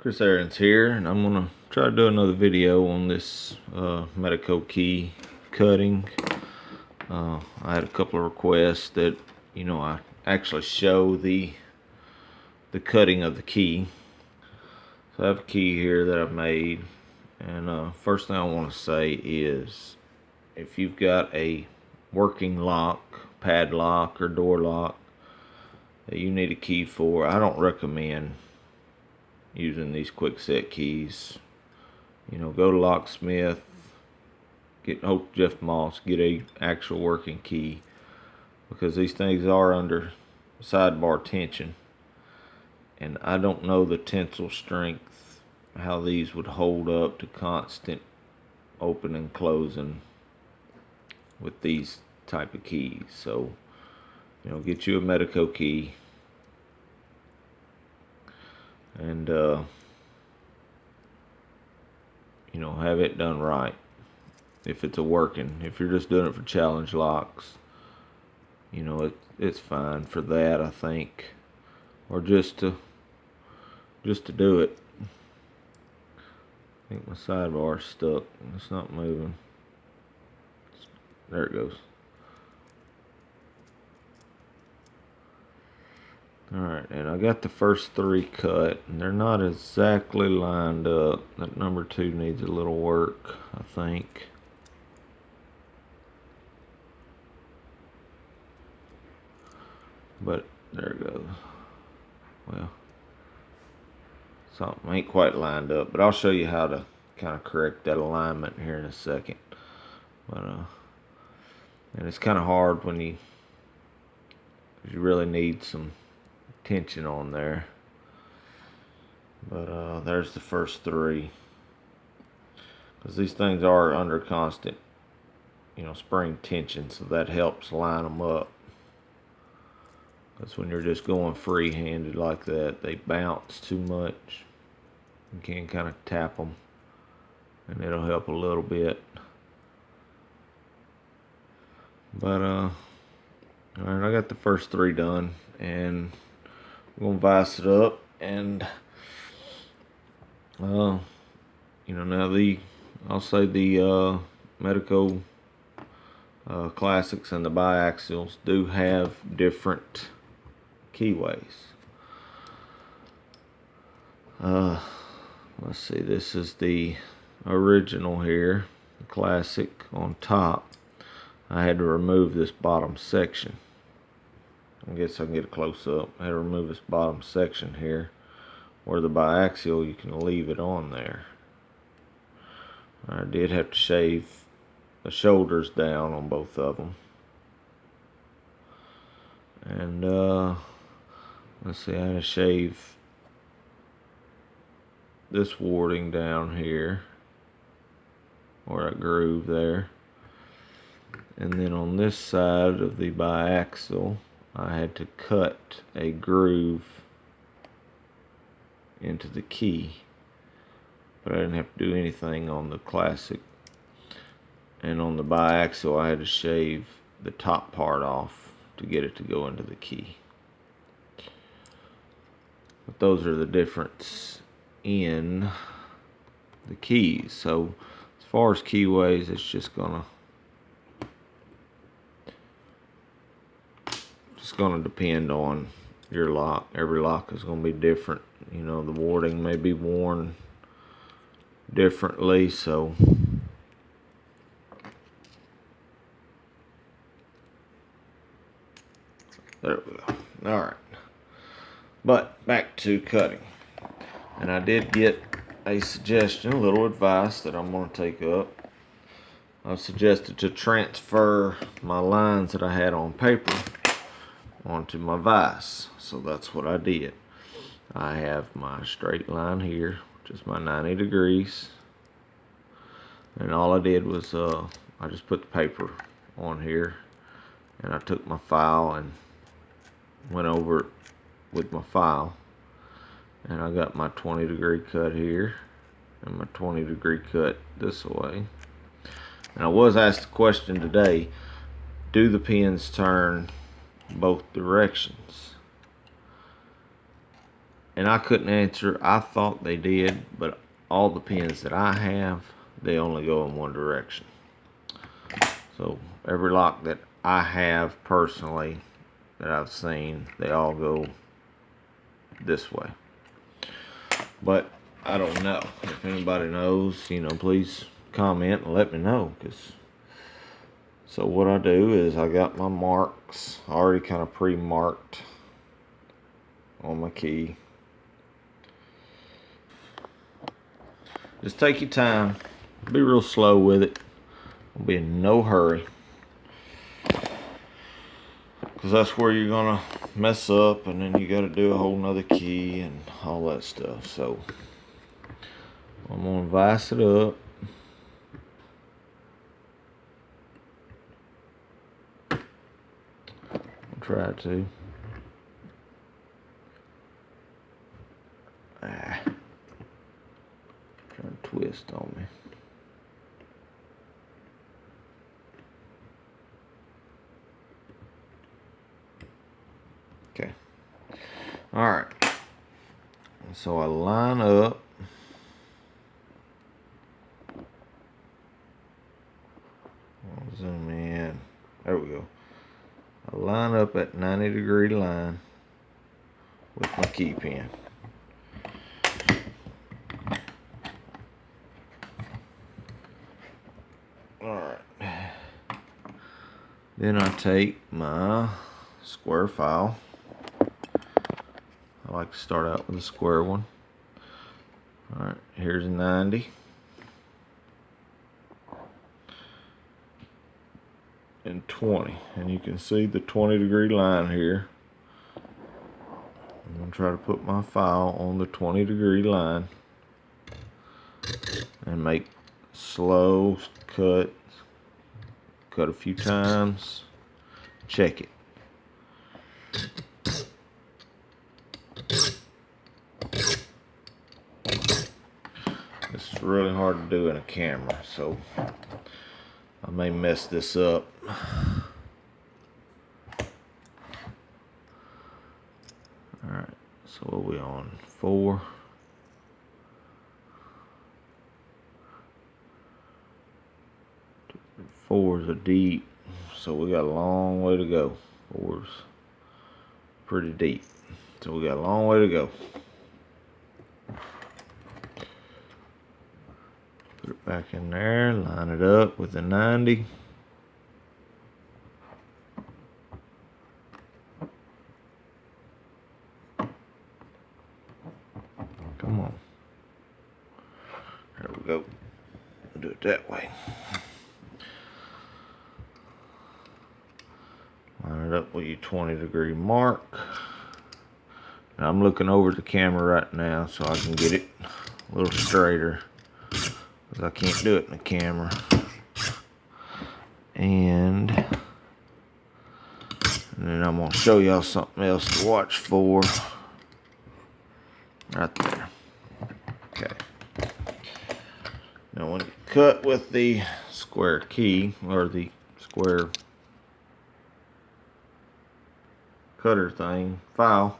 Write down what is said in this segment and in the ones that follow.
Chris Aaron's here, and I'm gonna try to do another video on this Medeco key cutting. I had a couple of requests that I actually show the cutting of the key. So I have a key here that I've made, and first thing I want to say is, if you've got a working lock, padlock, or door lock that you need a key for, I don't recommend using these quick set keys. Go to locksmith, hope Jeff Moss, get a actual working key, because these things are under sidebar tension, and I don't know the tensile strength, how these would hold up to constant opening and closing with these type of keys. So get you a Medeco key, and have it done right. If it's if you're just doing it for challenge locks, it's fine for that, I think, or just to do it. I think my sidebar is stuck. It's not moving. There it goes. Alright, and I got the first three cut, and they're not exactly lined up. That number 2 needs a little work, I think. But there it goes. Well, something ain't quite lined up, but I'll show you how to kind of correct that alignment here in a second. But and it's kind of hard when you really need some tension on there. But there's the first 3, because these things are under constant spring tension, so that helps line them up. Because when you're just going free-handed like that, they bounce too much. You can kind of tap them, and it'll help a little bit. But alright, I got the first 3 done, and I'm gonna vise it up, and now I'll say the Medeco Classics and the biaxials do have different keyways. Let's see, this is the original here, the Classic on top. I had to remove this bottom section. I guess I can get a close up. I had to remove this bottom section here, where the biaxial, you can leave it on there. I did have to shave the shoulders down on both of them. And let's see, I had to shave this warding down here, or that groove there. And then on this side of the biaxial, I had to cut a groove into the key, but I didn't have to do anything on the Classic. And on the biaxial, I had to shave the top part off to get it to go into the key. But those are the difference in the keys. So as far as keyways, it's just gonna depend on your lock. Every lock is gonna be different. The warding may be worn differently, so there we go. Alright, but back to cutting. And I did get a suggestion, a little advice that I'm going to take up. I suggested to transfer my lines that I had on paper onto my vise. So that's what I did. I have my straight line here, which is my 90 degrees. And all I did was I just put the paper on here, and I took my file and went over it with my file, and I got my 20-degree cut here and my 20-degree cut this way. And I was asked the question today, do the pins turn both directions? And I couldn't answer. I thought they did, but all the pins that I have, they only go in one direction. So every lock that I have personally that I've seen, they all go this way. But I don't know. If anybody knows, you know, please comment and let me know. So what I do is I got my marks already kind of pre-marked on my key. Just take your time. Be real slow with it. Don't be in no hurry. Because that's where you're gonna mess up, and then you gotta do a whole nother key and all that stuff. So I'm gonna vise it up. I'll try to. Trying to twist on me. Okay. Alright. So I line up. I'll zoom in. There we go. I line up at 90-degree line with my key pin. Alright. Then I take my square file. I like to start out with a square one. Alright, here's a 90. And 20. And you can see the 20-degree line here. I'm going to try to put my file on the 20-degree line and make slow cuts. Cut a few times. Check it. This is really hard to do in a camera, so I may mess this up. Alright, so what are we on? 4. Fours are deep, so we got a long way to go. 4's pretty deep, so we got a long way to go. Put it back in there, line it up with the 90. Come on. There we go. We'll do it that way. Line it up with your 20-degree mark. Now I'm looking over the camera right now so I can get it a little straighter, because I can't do it in the camera. And then I'm going to show y'all something else to watch for. Right there. Okay. Now when you cut with the square key, or the square cutter thing, file,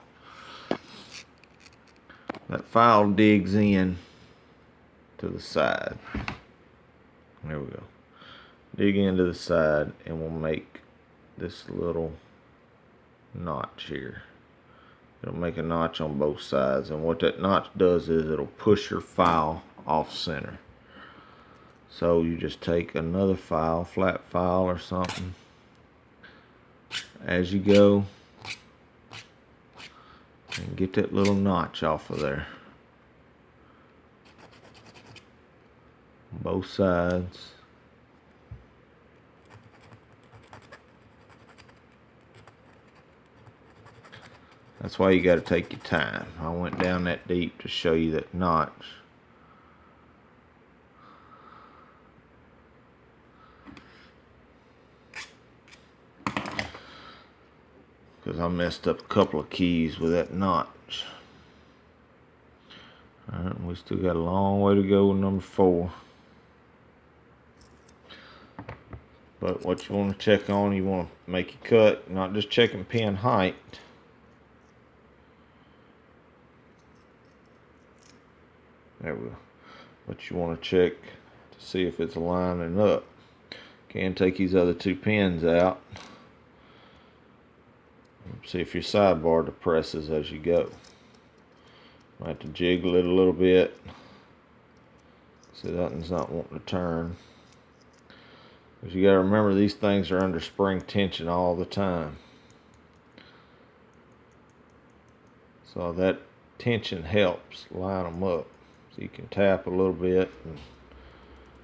that file digs in to the side. There we go. Dig into the side, and we'll make this little notch here. It'll make a notch on both sides, and what that notch does is it'll push your file off center. So you just take another file, flat file or something, as you go, and get that little notch off of there. Both sides. That's why you got to take your time. I went down that deep to show you that notch. Because I messed up a couple of keys with that notch. Alright, we still got a long way to go with number 4. But what you want to check on, you want to make your cut, not just checking pin height. There we go. But you want to check to see if it's lining up. Can take these other two pins out. See if your sidebar depresses as you go. Might have to jiggle it a little bit. See, that one's not wanting to turn. Because you got to remember, these things are under spring tension all the time. So that tension helps line them up. So you can tap a little bit and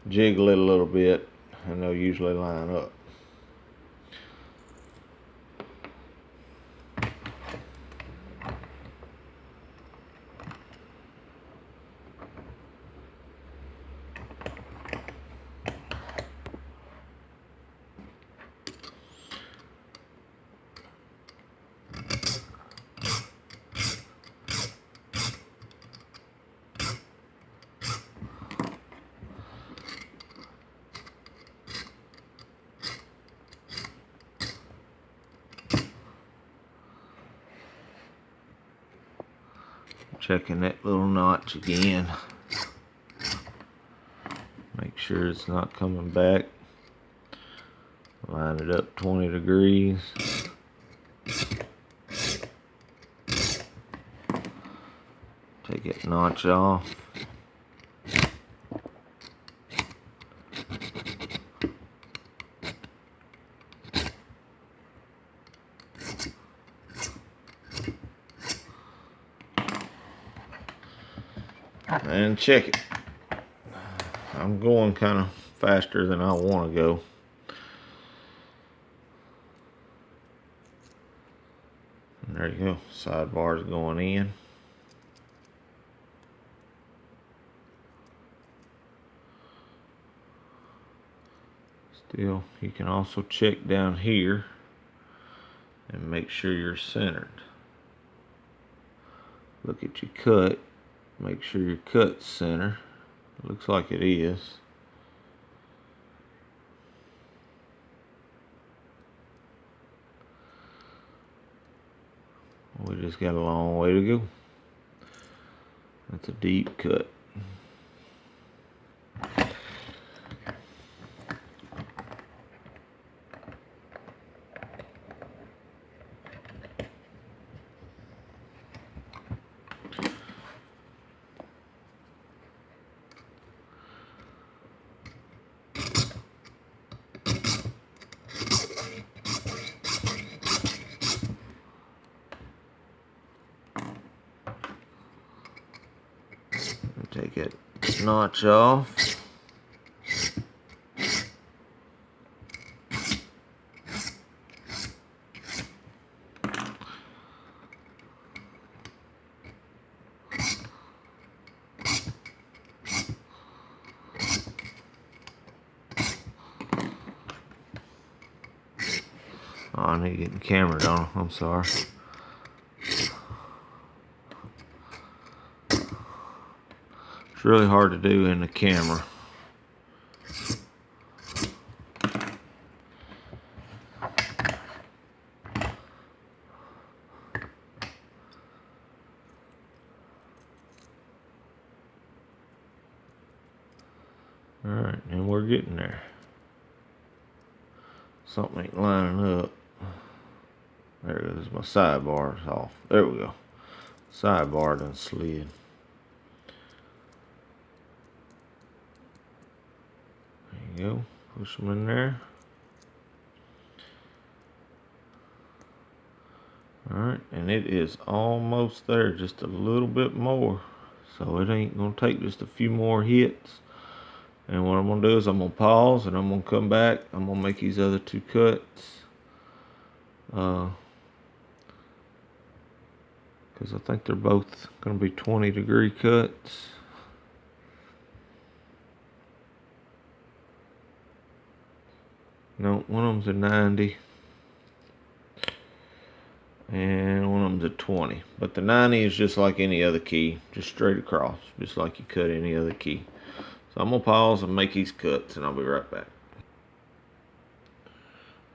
jiggle it a little bit, and they'll usually line up. Checking that little notch again. Make sure it's not coming back. Line it up 20 degrees. Take that notch off. And check it. I'm going kind of faster than I want to go. And there you go. Sidebar's going in. Still, you can also check down here and make sure you're centered. Look at your cut. Make sure your cut's center. It looks like it is. We just got a long way to go. That's a deep cut. Take that notch off. Oh, I need to get the camera on. I'm sorry. It's really hard to do in the camera. Alright, and we're getting there. Something ain't lining up. There it is, my sidebar's off. There we go. Sidebar done slid. There you go. Push them in there. Alright, and it is almost there, just a little bit more. So it ain't gonna take just a few more hits. And what I'm gonna do is I'm gonna pause and I'm gonna come back. I'm gonna make these other two cuts. Because I think they're both gonna be 20-degree cuts. No, one of them's a 90. And one of them's a 20. But the 90 is just like any other key, just straight across, just like you cut any other key. So I'm gonna pause and make these cuts and I'll be right back.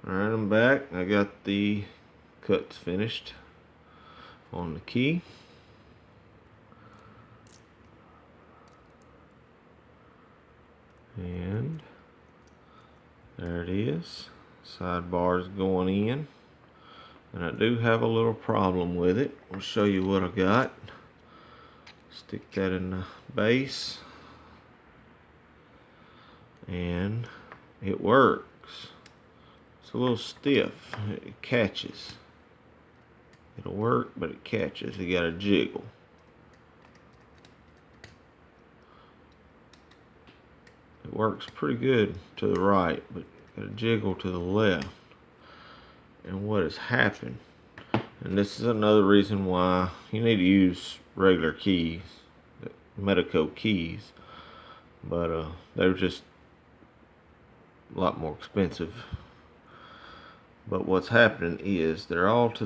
Alright, I'm back. I got the cuts finished on the key. And there it is. Sidebar is going in. And I do have a little problem with it. I'll show you what I got. Stick that in the base. And it works. It's a little stiff. It catches. It'll work, but it catches. You gotta jiggle. It works pretty good to the right, but you gotta jiggle to the left. And what has happened, and this is another reason why you need to use regular keys, Medeco keys, but they're just a lot more expensive. But what's happening is they're all to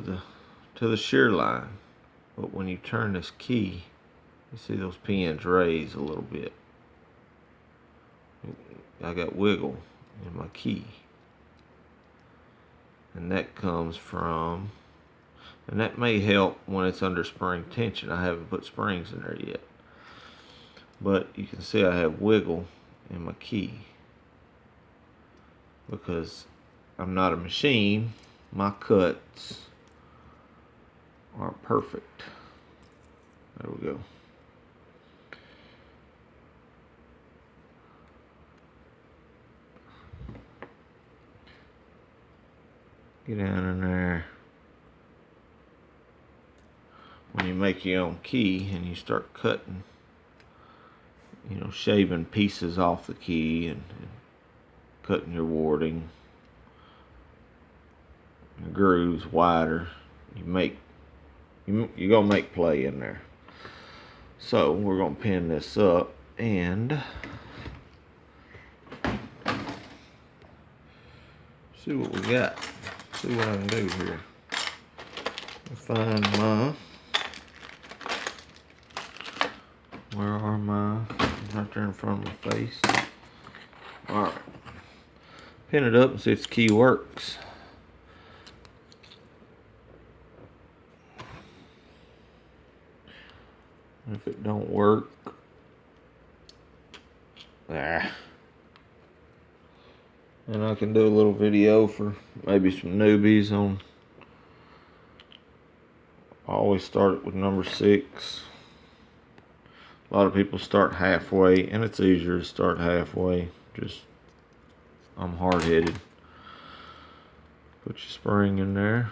the shear line, but when you turn this key, you see those pins raise a little bit. I got wiggle in my key. And that comes from, and that may help when it's under spring tension. I haven't put springs in there yet. But you can see I have wiggle in my key. Because I'm not a machine, my cuts aren't perfect. There we go. Get down in there. When you make your own key and you start cutting, you know, shaving pieces off the key and cutting your warding, the grooves wider, you're gonna make play in there. So we're gonna pin this up and see what we got. See what I can do here. Find my, where are my, right there in front of my face. Alright. Pin it up and see if the key works. If it don't work, and I can do a little video for maybe some newbies on. I always start it with number 6. A lot of people start halfway, and it's easier to start halfway. Just, I'm hard-headed. Put your spring in there.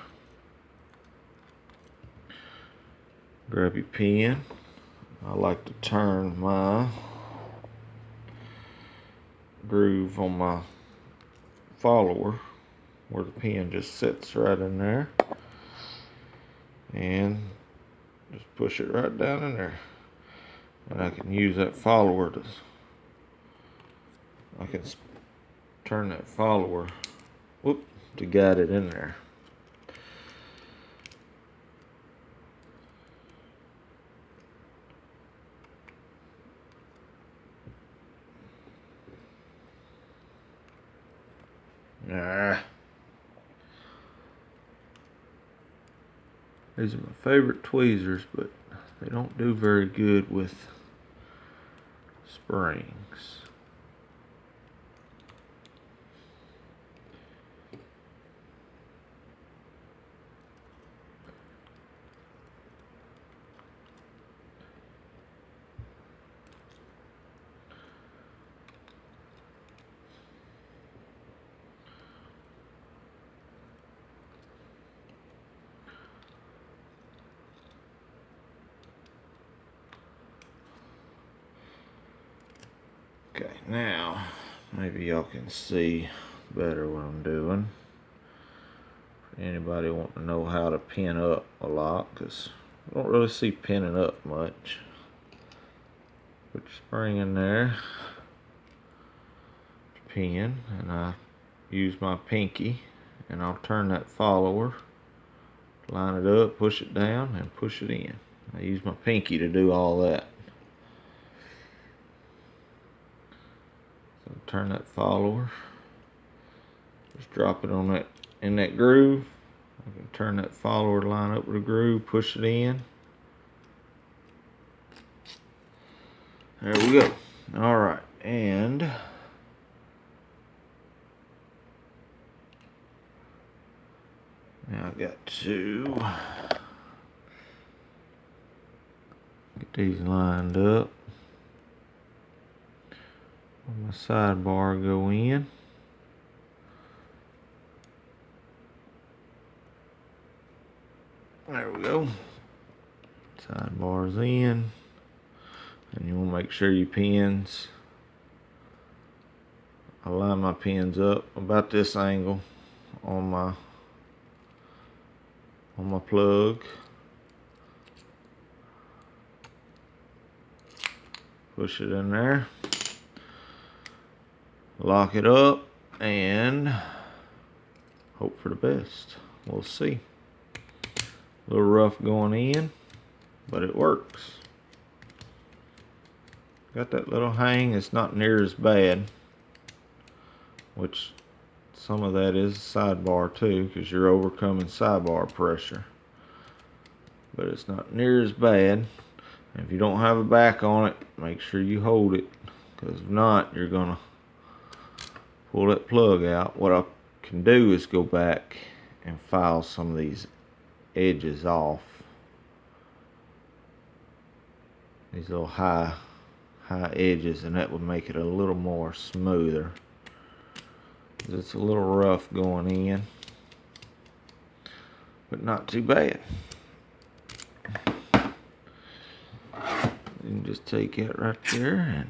Grab your pin. I like to turn my groove on my follower where the pin just sits right in there, and just push it right down in there, and I can use that follower to, I can turn that follower to guide it in there. These are my favorite tweezers, but they don't do very good with springs. Okay, now maybe y'all can see better what I'm doing. For anybody wanting to know how to pin up a lot, because I don't really see pinning up much. Put your spring in there, pin, and I use my pinky, and I'll turn that follower, line it up, push it down, and push it in. I use my pinky to do all that. Turn that follower, just drop it on that, in that groove. I can turn that follower, line up with the groove, push it in. There we go. All right, and Now I got to get these lined up. Let my sidebar go in. There we go. Sidebar's in. And you want to make sure your pins, I line my pins up about this angle on my plug. Push it in there. Lock it up and hope for the best. We'll see. A little rough going in, but it works. Got that little hang. It's not near as bad, which some of that is sidebar too, because you're overcoming sidebar pressure. But it's not near as bad. And if you don't have a back on it, make sure you hold it, because if not, you're gonna pull that plug out. What I can do is go back and file some of these edges off. These little high edges, and that would make it a little more smoother. It's a little rough going in, but not too bad. You can just take it right there and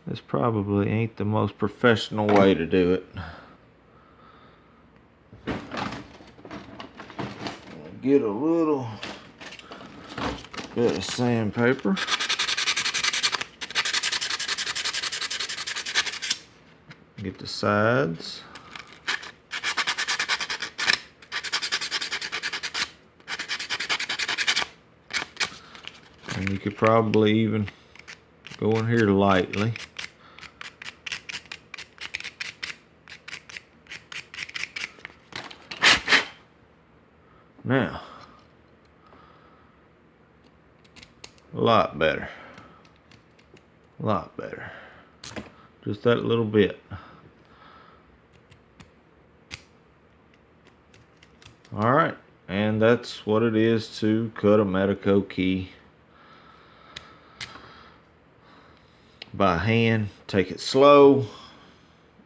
this probably ain't the most professional way to do it. Get a little bit of sandpaper. Get the sides. And you could probably even go in here lightly. Now, a lot better. A lot better. Just that little bit. Alright, and that's what it is to cut a Medeco key by hand. Take it slow.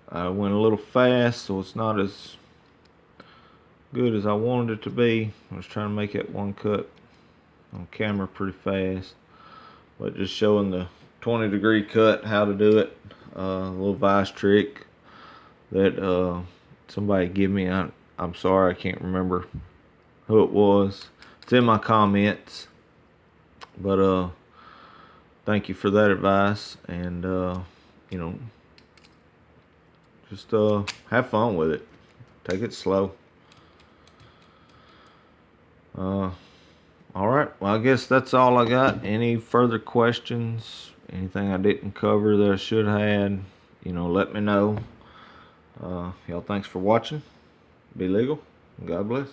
I went a little fast, so it's not as good as I wanted it to be. I was trying to make that one cut on camera pretty fast, but just showing the 20-degree cut, how to do it. A little vice trick that somebody gave me. I'm sorry, I can't remember who it was. It's in my comments, but thank you for that advice, and you know, just have fun with it. Take it slow. Alright, well, I guess that's all I got. Any further questions, anything I didn't cover that I should have, you know, let me know. Y'all, thanks for watching. Be legal. God bless.